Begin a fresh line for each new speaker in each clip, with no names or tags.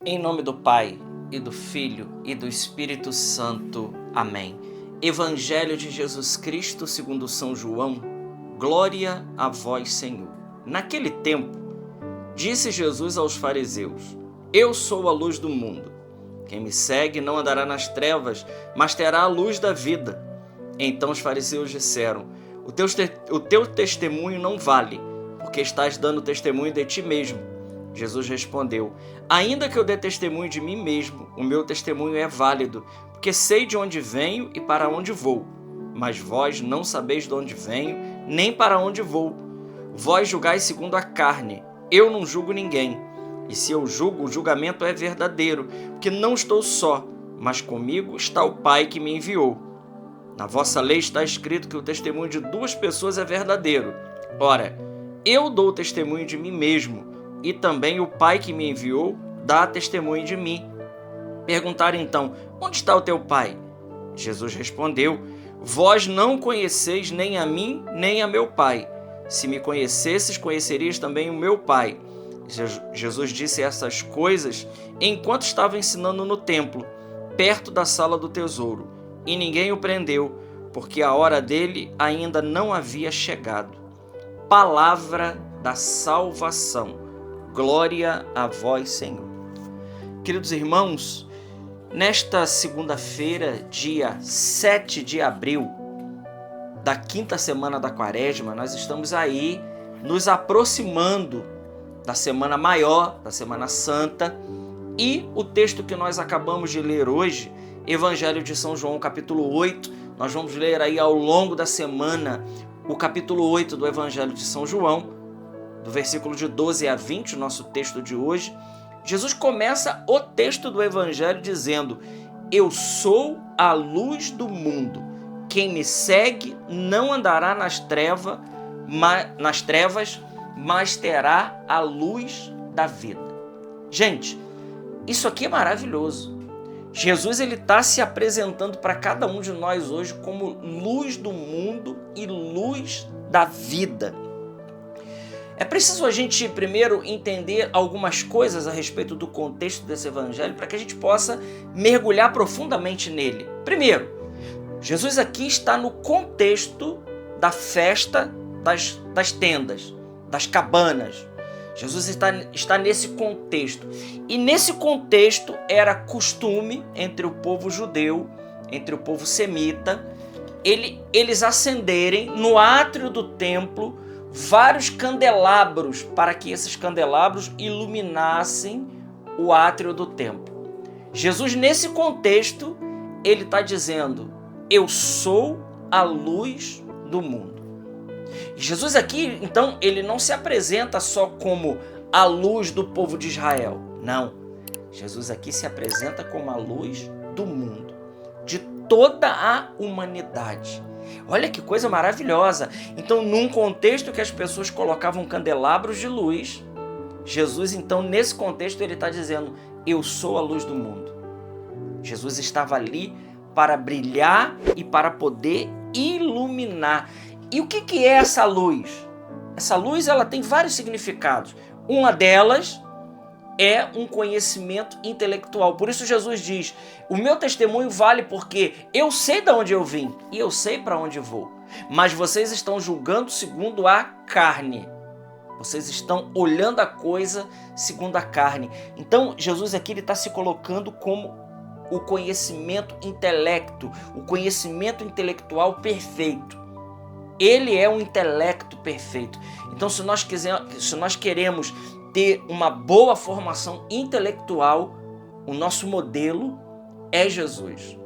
Em nome do Pai, e do Filho, e do Espírito Santo. Amém. Evangelho de Jesus Cristo segundo São João. Glória a vós, Senhor. Naquele tempo, disse Jesus aos fariseus: Eu sou a luz do mundo. Quem me segue não andará nas trevas, mas terá a luz da vida. Então os fariseus disseram: O teu testemunho não vale, porque estás dando testemunho de ti mesmo. Jesus respondeu: Ainda que eu dê testemunho de mim mesmo, o meu testemunho é válido, porque sei de onde venho e para onde vou. Mas vós não sabeis de onde venho, nem para onde vou. Vós julgais segundo a carne, eu não julgo ninguém. E se eu julgo, o julgamento é verdadeiro, porque não estou só, mas comigo está o Pai que me enviou. Na vossa lei está escrito que o testemunho de duas pessoas é verdadeiro. Ora, eu dou testemunho de mim mesmo, e também o Pai que me enviou dá testemunho de mim. Perguntaram então: Onde está o teu Pai? Jesus respondeu: Vós não conheceis nem a mim, nem a meu Pai. Se me conhecesses, conhecerias também o meu Pai. Jesus disse essas coisas enquanto estava ensinando no templo, perto da sala do tesouro, e ninguém o prendeu, porque a hora dele ainda não havia chegado. Palavra da salvação. Glória a vós, Senhor. Queridos irmãos, nesta segunda-feira, dia 7 de abril, da quinta semana da Quaresma, nós estamos aí nos aproximando da Semana Maior, da Semana Santa, e o texto que nós acabamos de ler hoje, Evangelho de São João, capítulo 8, nós vamos ler aí ao longo da semana o capítulo 8 do Evangelho de São João, do versículo de 12 a 20, o nosso texto de hoje. Jesus começa o texto do Evangelho dizendo: Eu sou a luz do mundo. Quem me segue não andará nas trevas, mas terá a luz da vida. Gente, isso aqui é maravilhoso. Jesus está se apresentando para cada um de nós hoje como luz do mundo e luz da vida. É preciso a gente primeiro entender algumas coisas a respeito do contexto desse evangelho para que a gente possa mergulhar profundamente nele. Primeiro, Jesus aqui está no contexto da festa das tendas, das cabanas. Jesus está nesse contexto. E nesse contexto era costume entre o povo judeu, entre o povo semita, eles acenderem no átrio do templo vários candelabros para que esses candelabros iluminassem o átrio do templo. Jesus, nesse contexto, ele está dizendo: Eu sou a luz do mundo. Jesus aqui, então, ele não se apresenta só como a luz do povo de Israel. Não. Jesus aqui se apresenta como a luz do mundo, de toda a humanidade. Olha que coisa maravilhosa. Então, num contexto que as pessoas colocavam candelabros de luz, Jesus, então, nesse contexto, ele está dizendo: Eu sou a luz do mundo. Jesus estava ali para brilhar e para poder iluminar. E o que é essa luz? Essa luz, ela tem vários significados. Uma delas é um conhecimento intelectual. Por isso Jesus diz: o meu testemunho vale porque eu sei de onde eu vim e eu sei para onde vou. Mas vocês estão julgando segundo a carne. Vocês estão olhando a coisa segundo a carne. Então Jesus aqui está se colocando como o conhecimento intelecto, o conhecimento intelectual perfeito. Ele é um intelecto perfeito. Então se nós queremos ter uma boa formação intelectual, o nosso modelo é Jesus.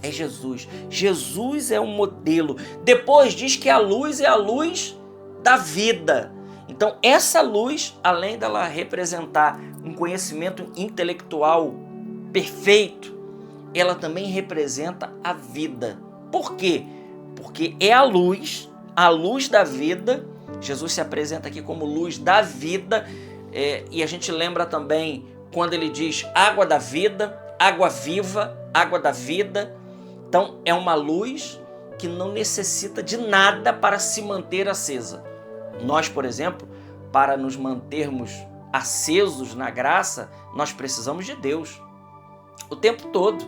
É Jesus. Jesus é um modelo. Depois diz que a luz é a luz da vida. Então essa luz, além dela representar um conhecimento intelectual perfeito, ela também representa a vida. Por quê? Porque é a luz da vida. Jesus se apresenta aqui como luz da vida, e a gente lembra também quando ele diz água da vida, água viva, água da vida. Então é uma luz que não necessita de nada para se manter acesa. Nós, por exemplo, para nos mantermos acesos na graça, nós precisamos de Deus o tempo todo.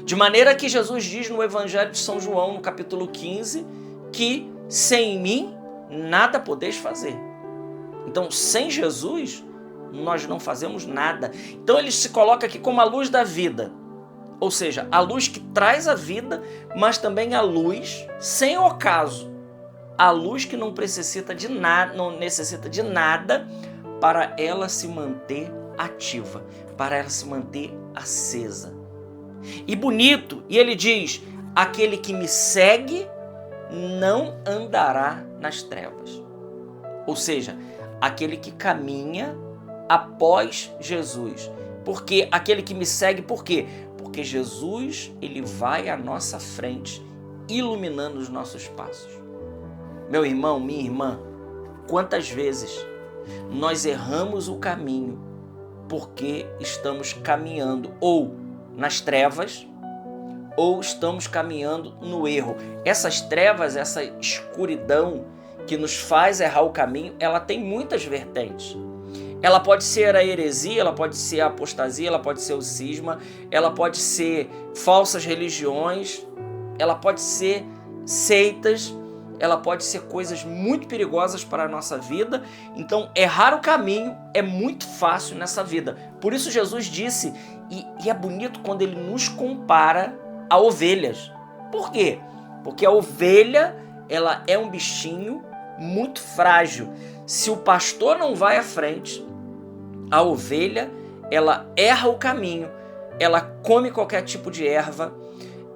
De maneira que Jesus diz no Evangelho de São João, no capítulo 15, que sem mim nada podeis fazer. Então, sem Jesus, nós não fazemos nada. Então, ele se coloca aqui como a luz da vida. Ou seja, a luz que traz a vida, mas também a luz, sem ocaso, a luz que não necessita de nada para ela se manter ativa, para ela se manter acesa. E bonito, e ele diz, aquele que me segue não andará nas trevas. Ou seja, aquele que caminha após Jesus. Porque aquele que me segue, por quê? Porque Jesus, ele vai à nossa frente, iluminando os nossos passos. Meu irmão, minha irmã, quantas vezes nós erramos o caminho porque estamos caminhando ou nas trevas ou estamos caminhando no erro. Essas trevas, essa escuridão que nos faz errar o caminho, ela tem muitas vertentes. Ela pode ser a heresia, ela pode ser a apostasia, ela pode ser o cisma, ela pode ser falsas religiões, ela pode ser seitas, ela pode ser coisas muito perigosas para a nossa vida. Então, errar o caminho é muito fácil nessa vida. Por isso Jesus disse, e é bonito quando ele nos compara a ovelhas. Por quê? Porque a ovelha, ela é um bichinho muito frágil. Se o pastor não vai à frente, a ovelha, ela erra o caminho, ela come qualquer tipo de erva,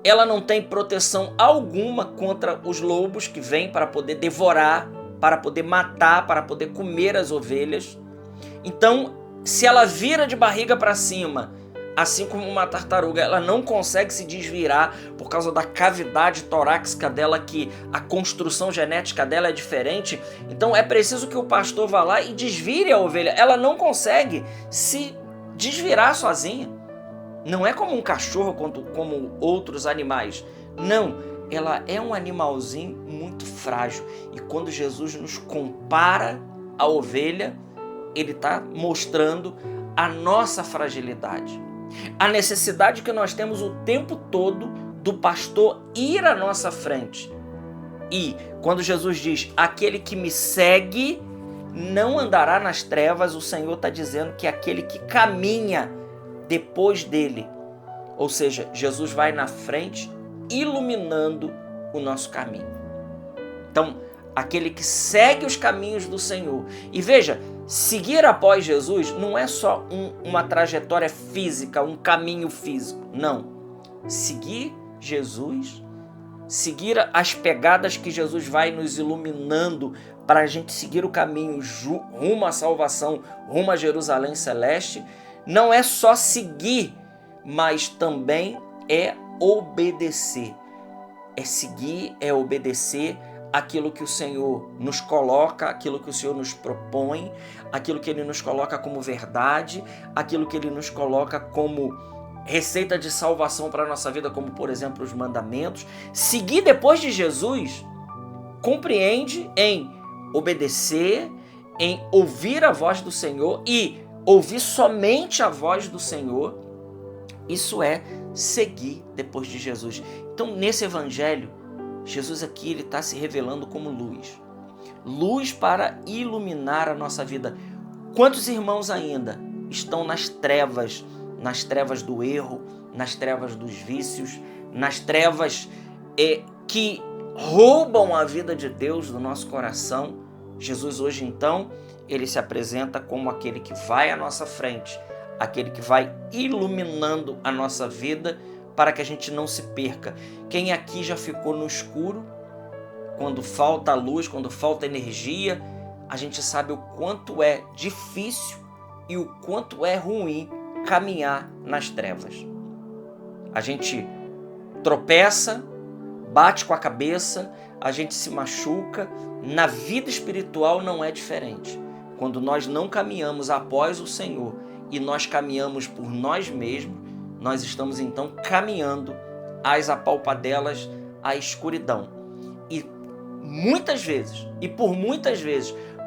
ela não tem proteção alguma contra os lobos que vêm para poder devorar, para poder matar, para poder comer as ovelhas. Então, se ela vira de barriga para cima, assim como uma tartaruga, ela não consegue se desvirar por causa da cavidade torácica dela, que a construção genética dela é diferente. Então é preciso que o pastor vá lá e desvire a ovelha. Ela não consegue se desvirar sozinha. Não é como um cachorro, como outros animais. Não, ela é um animalzinho muito frágil. E quando Jesus nos compara à ovelha, ele está mostrando a nossa fragilidade. A necessidade que nós temos o tempo todo do pastor ir à nossa frente. E quando Jesus diz, aquele que me segue não andará nas trevas, o Senhor está dizendo que aquele que caminha depois dele, ou seja, Jesus vai na frente iluminando o nosso caminho. Então, aquele que segue os caminhos do Senhor. E veja, seguir após Jesus não é só uma trajetória física, um caminho físico. Não. Seguir Jesus, seguir as pegadas que Jesus vai nos iluminando para a gente seguir o caminho rumo à salvação, rumo a Jerusalém Celeste, não é só seguir, mas também é obedecer. É seguir, é obedecer aquilo que o Senhor nos coloca, aquilo que o Senhor nos propõe, aquilo que Ele nos coloca como verdade, aquilo que Ele nos coloca como receita de salvação para a nossa vida, como, por exemplo, os mandamentos. Seguir depois de Jesus compreende em obedecer, em ouvir a voz do Senhor e ouvir somente a voz do Senhor. Isso é seguir depois de Jesus. Então, nesse evangelho, Jesus aqui ele está se revelando como luz. Luz para iluminar a nossa vida. Quantos irmãos ainda estão nas trevas do erro, nas trevas dos vícios, nas trevas que roubam a vida de Deus do nosso coração? Jesus hoje, então, ele se apresenta como aquele que vai à nossa frente, aquele que vai iluminando a nossa vida para que a gente não se perca. Quem aqui já ficou no escuro, quando falta luz, quando falta energia, a gente sabe o quanto é difícil e o quanto é ruim caminhar nas trevas. A gente tropeça, bate com a cabeça, a gente se machuca. Na vida espiritual não é diferente. Quando nós não caminhamos após o Senhor e nós caminhamos por nós mesmos, nós estamos então caminhando às apalpadelas, à escuridão. E muitas vezes,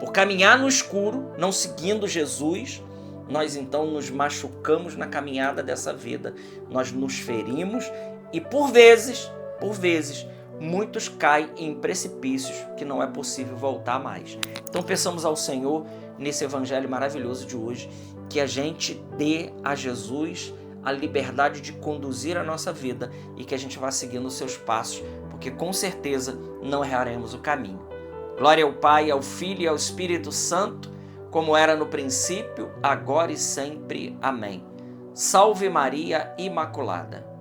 Por caminhar no escuro, não seguindo Jesus, nós então nos machucamos na caminhada dessa vida, nós nos ferimos e por vezes, muitos caem em precipícios que não é possível voltar mais. Então peçamos ao Senhor, nesse evangelho maravilhoso de hoje, que a gente dê a Jesus a liberdade de conduzir a nossa vida e que a gente vá seguindo os seus passos, porque com certeza não erraremos o caminho. Glória ao Pai, ao Filho e ao Espírito Santo, como era no princípio, agora e sempre. Amém. Salve Maria Imaculada.